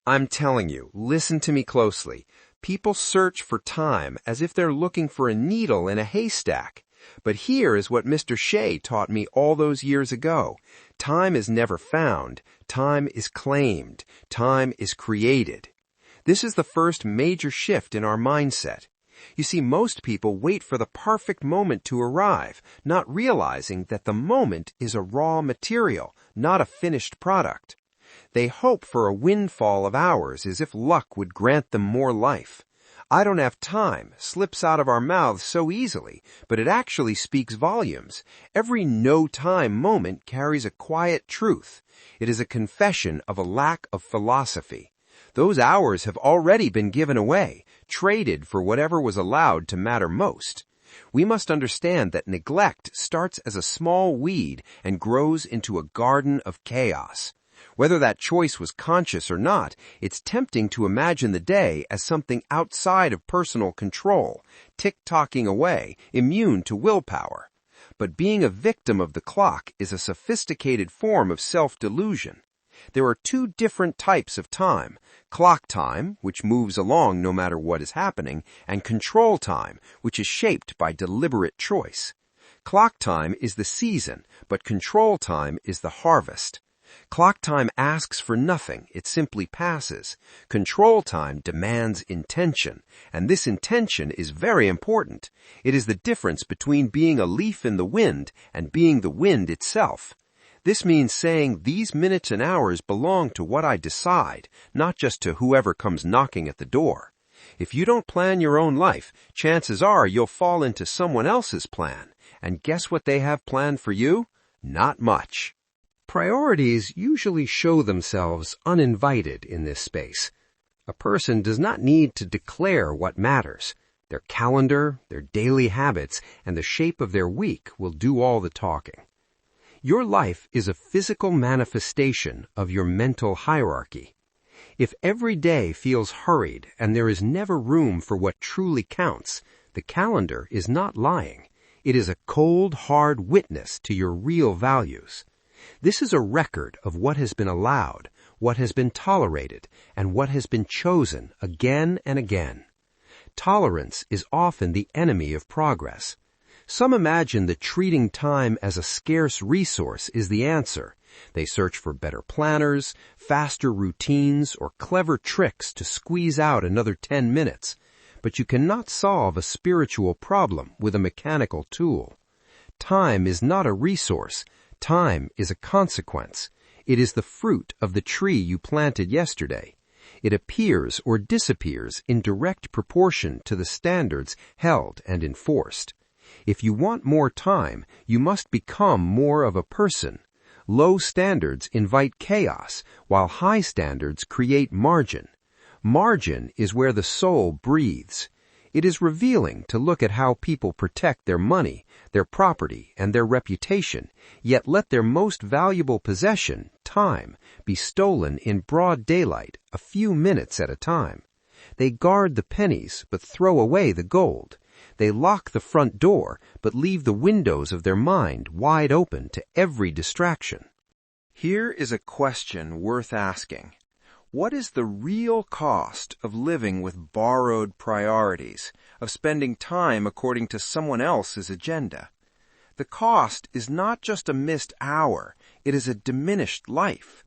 I'm telling you, listen to me closely. People search for time as if they're looking for a needle in a haystack. But here is what Mr. Shea taught me all those years ago. Time is never found. Time is claimed. Time is created. This is the first major shift in our mindset. You see, most people wait for the perfect moment to arrive, not realizing that the moment is a raw material, not a finished product. They hope for a windfall of hours as if luck would grant them more life. "I don't have time" slips out of our mouths so easily, but it actually speaks volumes. Every no-time moment carries a quiet truth. It is a confession of a lack of philosophy. Those hours have already been given away, traded for whatever was allowed to matter most. We must understand that neglect starts as a small weed and grows into a garden of chaos. Whether that choice was conscious or not, it's tempting to imagine the day as something outside of personal control, tick-tocking away, immune to willpower. But being a victim of the clock is a sophisticated form of self-delusion. There are two different types of time: clock time, which moves along no matter what is happening, and control time, which is shaped by deliberate choice. Clock time is the season, but control time is the harvest. Clock time asks for nothing, it simply passes. Control time demands intention, and this intention is very important. It is the difference between being a leaf in the wind and being the wind itself. This means saying these minutes and hours belong to what I decide, not just to whoever comes knocking at the door. If you don't plan your own life, chances are you'll fall into someone else's plan. And guess what they have planned for you? Not much. Priorities usually show themselves uninvited in this space. A person does not need to declare what matters. Their calendar, their daily habits, and the shape of their week will do all the talking. Your life is a physical manifestation of your mental hierarchy. If every day feels hurried and there is never room for what truly counts, the calendar is not lying. It is a cold, hard witness to your real values. This is a record of what has been allowed, what has been tolerated, and what has been chosen again and again. Tolerance is often the enemy of progress. Some imagine that treating time as a scarce resource is the answer. They search for better planners, faster routines, or clever tricks to squeeze out another 10 minutes. But you cannot solve a spiritual problem with a mechanical tool. Time is not a resource. Time is a consequence. It is the fruit of the tree you planted yesterday. It appears or disappears in direct proportion to the standards held and enforced. If you want more time, you must become more of a person. Low standards invite chaos, while high standards create margin. Margin is where the soul breathes. It is revealing to look at how people protect their money, their property, and their reputation, yet let their most valuable possession, time, be stolen in broad daylight, a few minutes at a time. They guard the pennies, but throw away the gold. They lock the front door, but leave the windows of their mind wide open to every distraction. Here is a question worth asking. What is the real cost of living with borrowed priorities, of spending time according to someone else's agenda? The cost is not just a missed hour, it is a diminished life.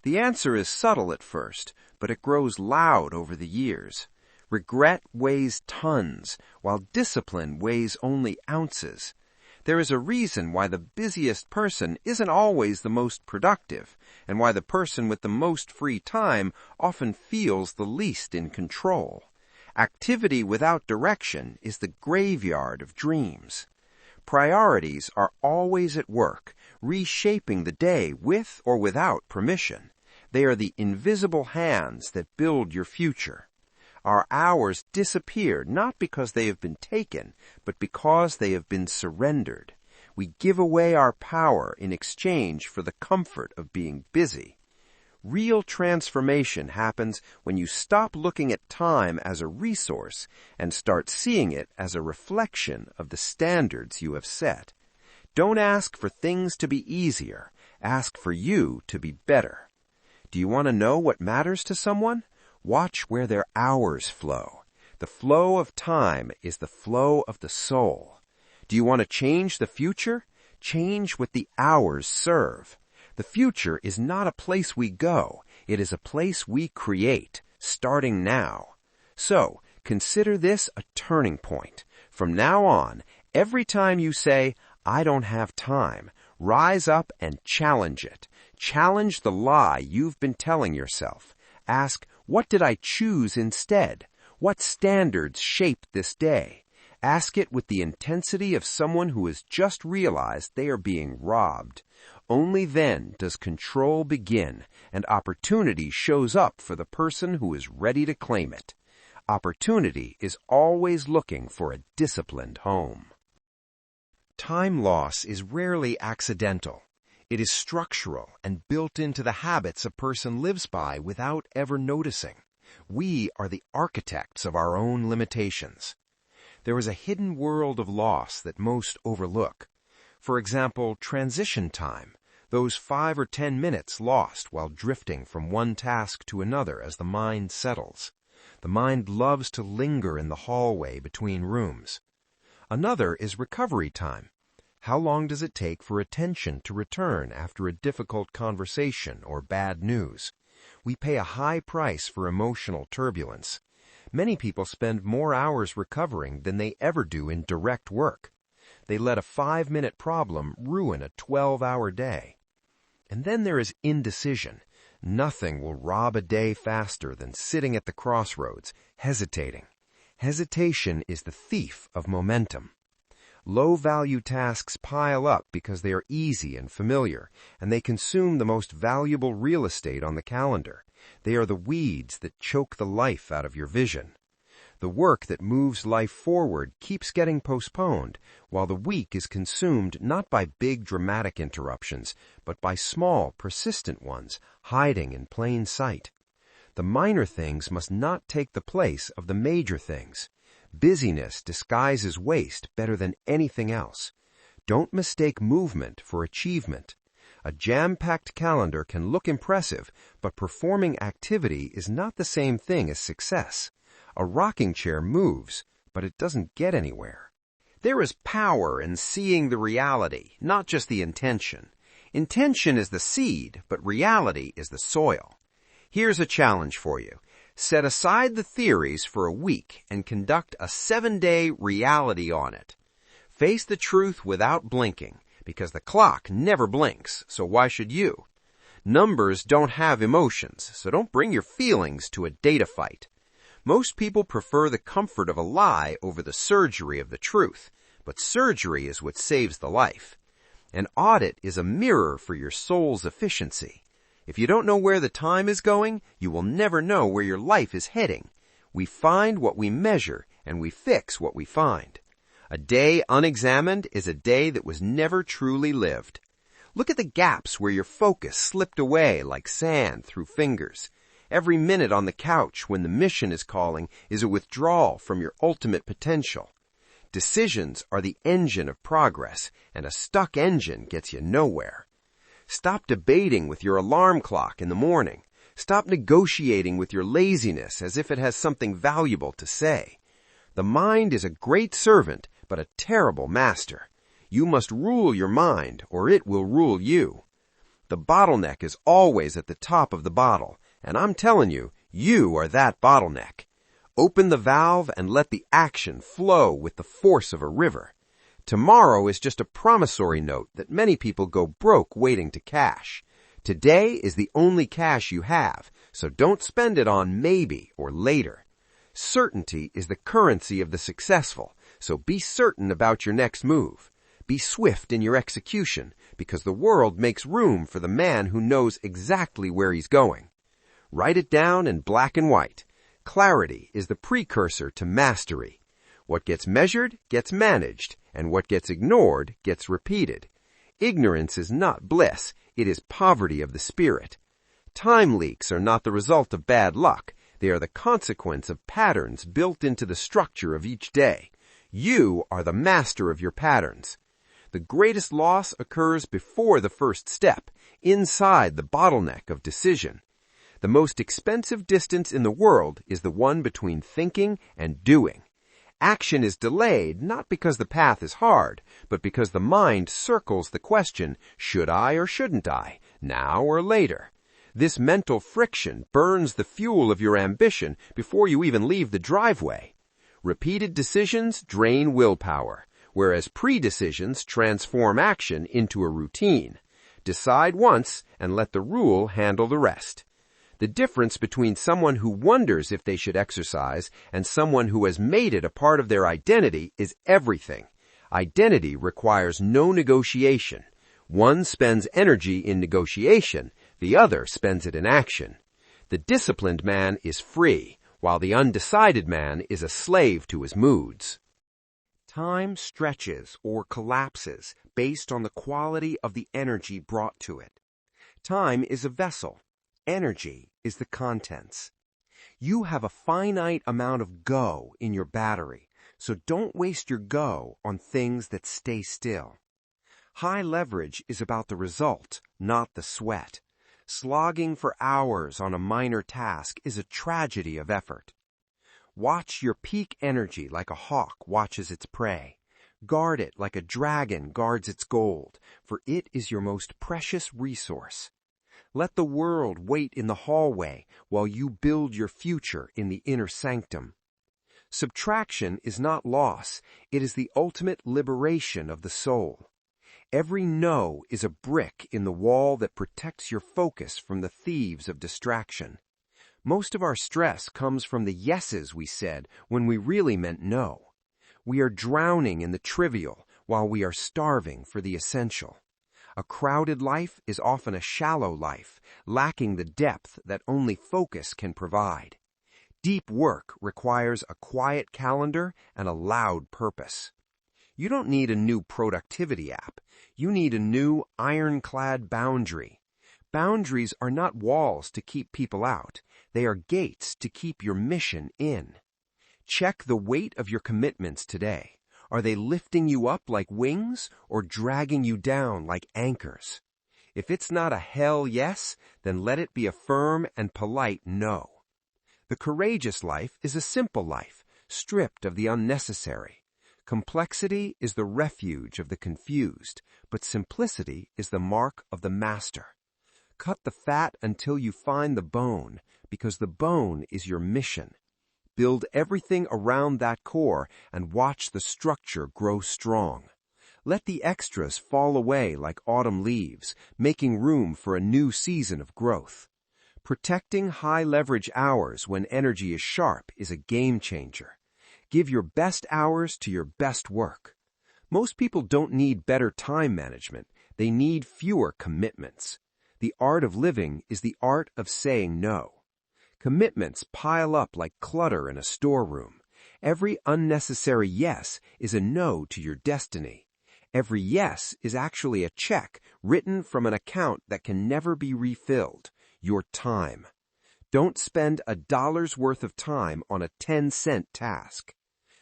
The answer is subtle at first, but it grows loud over the years. Regret weighs tons, while discipline weighs only ounces. There is a reason why the busiest person isn't always the most productive, and why the person with the most free time often feels the least in control. Activity without direction is the graveyard of dreams. Priorities are always at work, reshaping the day with or without permission. They are the invisible hands that build your future. Our hours disappear not because they have been taken, but because they have been surrendered. We give away our power in exchange for the comfort of being busy. Real transformation happens when you stop looking at time as a resource and start seeing it as a reflection of the standards you have set. Don't ask for things to be easier. Ask for you to be better. Do you want to know what matters to someone? Watch where their hours flow. The flow of time is the flow of the soul. Do you want to change the future? Change what the hours serve. The future is not a place we go. It is a place we create, starting now. So, consider this a turning point. From now on, every time you say, "I don't have time," rise up and challenge it. Challenge the lie you've been telling yourself. Ask, what did I choose instead? What standards shaped this day? Ask it with the intensity of someone who has just realized they are being robbed. Only then does control begin, and opportunity shows up for the person who is ready to claim it. Opportunity is always looking for a disciplined home. Time loss is rarely accidental. It is structural and built into the habits a person lives by without ever noticing. We are the architects of our own limitations. There is a hidden world of loss that most overlook. For example, transition time, those 5 or 10 minutes lost while drifting from one task to another as the mind settles. The mind loves to linger in the hallway between rooms. Another is recovery time. How long does it take for attention to return after a difficult conversation or bad news? We pay a high price for emotional turbulence. Many people spend more hours recovering than they ever do in direct work. They let a 5-minute problem ruin a 12-hour day. And then there is indecision. Nothing will rob a day faster than sitting at the crossroads, hesitating. Hesitation is the thief of momentum. Low-value tasks pile up because they are easy and familiar, and they consume the most valuable real estate on the calendar. They are the weeds that choke the life out of your vision. The work that moves life forward keeps getting postponed, while the week is consumed not by big dramatic interruptions, but by small, persistent ones, hiding in plain sight. The minor things must not take the place of the major things. Busyness disguises waste better than anything else. Don't mistake movement for achievement. A jam-packed calendar can look impressive, but performing activity is not the same thing as success. A rocking chair moves, but it doesn't get anywhere. There is power in seeing the reality, not just the intention. Intention is the seed, but reality is the soil. Here's a challenge for you. Set aside the theories for a week and conduct a 7-day reality audit. Face the truth without blinking, because the clock never blinks, so why should you? Numbers don't have emotions, so don't bring your feelings to a data fight. Most people prefer the comfort of a lie over the surgery of the truth, but surgery is what saves the life. An audit is a mirror for your soul's efficiency. If you don't know where the time is going, you will never know where your life is heading. We find what we measure, and we fix what we find. A day unexamined is a day that was never truly lived. Look at the gaps where your focus slipped away like sand through fingers. Every minute on the couch when the mission is calling is a withdrawal from your ultimate potential. Decisions are the engine of progress, and a stuck engine gets you nowhere. Stop debating with your alarm clock in the morning. Stop negotiating with your laziness as if it has something valuable to say. The mind is a great servant, but a terrible master. You must rule your mind, or it will rule you. The bottleneck is always at the top of the bottle, and I'm telling you, you are that bottleneck. Open the valve and let the action flow with the force of a river. Tomorrow is just a promissory note that many people go broke waiting to cash. Today is the only cash you have, so don't spend it on maybe or later. Certainty is the currency of the successful, so be certain about your next move. Be swift in your execution, because the world makes room for the man who knows exactly where he's going. Write it down in black and white. Clarity is the precursor to mastery. What gets measured gets managed, and what gets ignored gets repeated. Ignorance is not bliss, it is poverty of the spirit. Time leaks are not the result of bad luck, they are the consequence of patterns built into the structure of each day. You are the master of your patterns. The greatest loss occurs before the first step, inside the bottleneck of decision. The most expensive distance in the world is the one between thinking and doing. Action is delayed not because the path is hard, but because the mind circles the question, should I or shouldn't I, now or later? This mental friction burns the fuel of your ambition before you even leave the driveway. Repeated decisions drain willpower, whereas pre-decisions transform action into a routine. Decide once and let the rule handle the rest. The difference between someone who wonders if they should exercise and someone who has made it a part of their identity is everything. Identity requires no negotiation. One spends energy in negotiation, the other spends it in action. The disciplined man is free, while the undecided man is a slave to his moods. Time stretches or collapses based on the quality of the energy brought to it. Time is a vessel. Energy is the contents. You have a finite amount of go in your battery, so don't waste your go on things that stay still. High leverage is about the result, not the sweat. Slogging for hours on a minor task is a tragedy of effort. Watch your peak energy like a hawk watches its prey. Guard it like a dragon guards its gold, for it is your most precious resource. Let the world wait in the hallway while you build your future in the inner sanctum. Subtraction is not loss, it is the ultimate liberation of the soul. Every no is a brick in the wall that protects your focus from the thieves of distraction. Most of our stress comes from the yeses we said when we really meant no. We are drowning in the trivial while we are starving for the essential. A crowded life is often a shallow life, lacking the depth that only focus can provide. Deep work requires a quiet calendar and a loud purpose. You don't need a new productivity app. You need a new ironclad boundary. Boundaries are not walls to keep people out. They are gates to keep your mission in. Check the weight of your commitments today. Are they lifting you up like wings or dragging you down like anchors? If it's not a hell yes, then let it be a firm and polite no. The courageous life is a simple life, stripped of the unnecessary. Complexity is the refuge of the confused, but simplicity is the mark of the master. Cut the fat until you find the bone, because the bone is your mission. Build everything around that core and watch the structure grow strong. Let the extras fall away like autumn leaves, making room for a new season of growth. Protecting high-leverage hours when energy is sharp is a game changer. Give your best hours to your best work. Most people don't need better time management. They need fewer commitments. The art of living is the art of saying no. Commitments pile up like clutter in a storeroom. Every unnecessary yes is a no to your destiny. Every yes is actually a check written from an account that can never be refilled, your time. Don't spend $1's worth of time on a 10-cent task.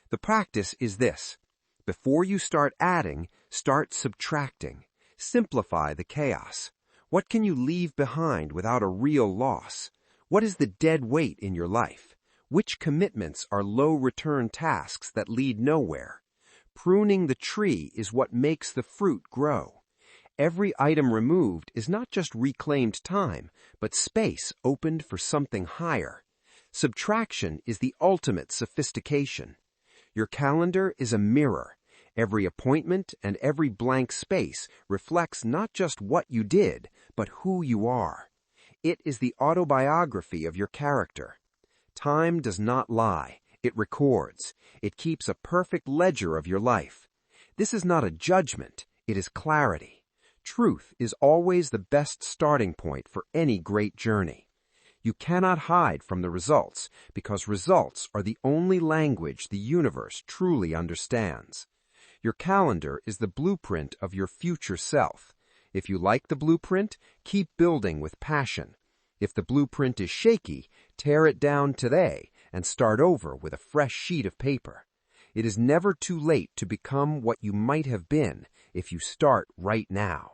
The practice is this. Before you start adding, start subtracting. Simplify the chaos. What can you leave behind without a real loss? What is the dead weight in your life? Which commitments are low-return tasks that lead nowhere? Pruning the tree is what makes the fruit grow. Every item removed is not just reclaimed time, but space opened for something higher. Subtraction is the ultimate sophistication. Your calendar is a mirror. Every appointment and every blank space reflects not just what you did, but who you are. It is the autobiography of your character. Time does not lie. It records. It keeps a perfect ledger of your life. This is not a judgment. It is clarity. Truth is always the best starting point for any great journey. You cannot hide from the results, because results are the only language the universe truly understands. Your calendar is the blueprint of your future self. If you like the blueprint, keep building with passion. If the blueprint is shaky, tear it down today and start over with a fresh sheet of paper. It is never too late to become what you might have been if you start right now.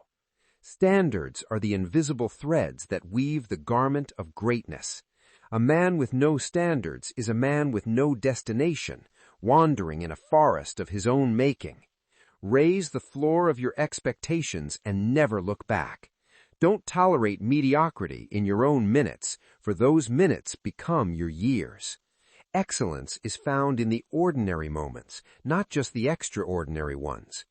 Standards are the invisible threads that weave the garment of greatness. A man with no standards is a man with no destination, wandering in a forest of his own making. Raise the floor of your expectations and never look back. Don't tolerate mediocrity in your own minutes, for those minutes become your years. Excellence is found in the ordinary moments, not just the extraordinary ones.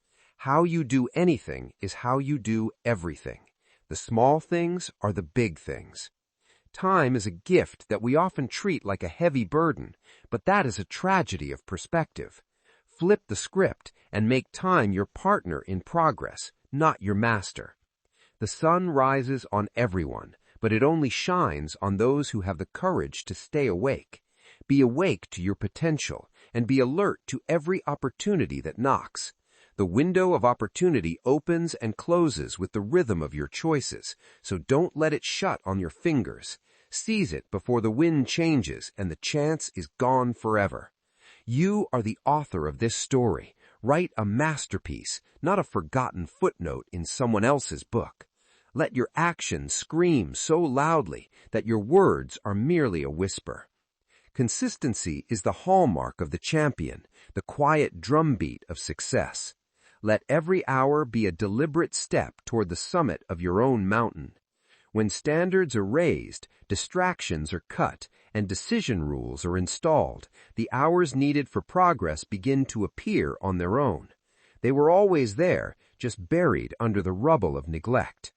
How you do anything is how you do everything. The small things are the big things. Time is a gift that we often treat like a heavy burden, but that is a tragedy of perspective. Flip the script and make time your partner in progress, not your master. The sun rises on everyone, but it only shines on those who have the courage to stay awake. Be awake to your potential and be alert to every opportunity that knocks. The window of opportunity opens and closes with the rhythm of your choices, so don't let it shut on your fingers. Seize it before the wind changes and the chance is gone forever. You are the author of this story. Write a masterpiece, not a forgotten footnote in someone else's book. Let your actions scream so loudly that your words are merely a whisper. Consistency is the hallmark of the champion, the quiet drumbeat of success. Let every hour be a deliberate step toward the summit of your own mountain. When standards are raised, distractions are cut, and decision rules are installed, the hours needed for progress begin to appear on their own. They were always there, just buried under the rubble of neglect.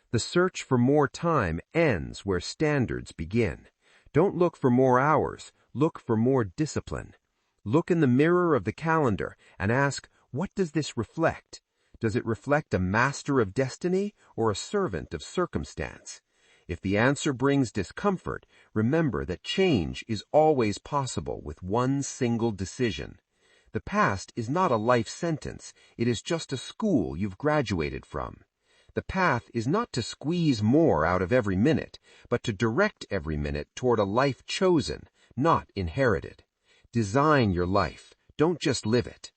The search for more time ends where standards begin. Don't look for more hours, look for more discipline. Look in the mirror of the calendar and ask, what does this reflect? Does it reflect a master of destiny or a servant of circumstance? If the answer brings discomfort, remember that change is always possible with one single decision. The past is not a life sentence, it is just a school you've graduated from. The path is not to squeeze more out of every minute, but to direct every minute toward a life chosen, not inherited. Design your life, don't just live it.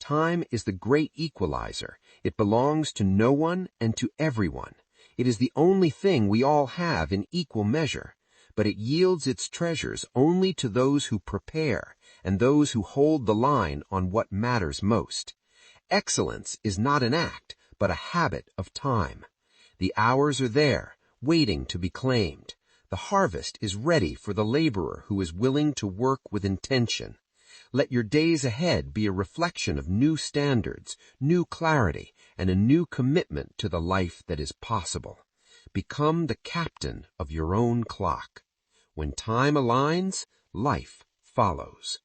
Time is the great equalizer. It belongs to no one and to everyone. It is the only thing we all have in equal measure, but it yields its treasures only to those who prepare and those who hold the line on what matters most. Excellence is not an act, but a habit of time. The hours are there, waiting to be claimed. The harvest is ready for the laborer who is willing to work with intention. Let your days ahead be a reflection of new standards, new clarity, and a new commitment to the life that is possible. Become the captain of your own clock. When time aligns, life follows.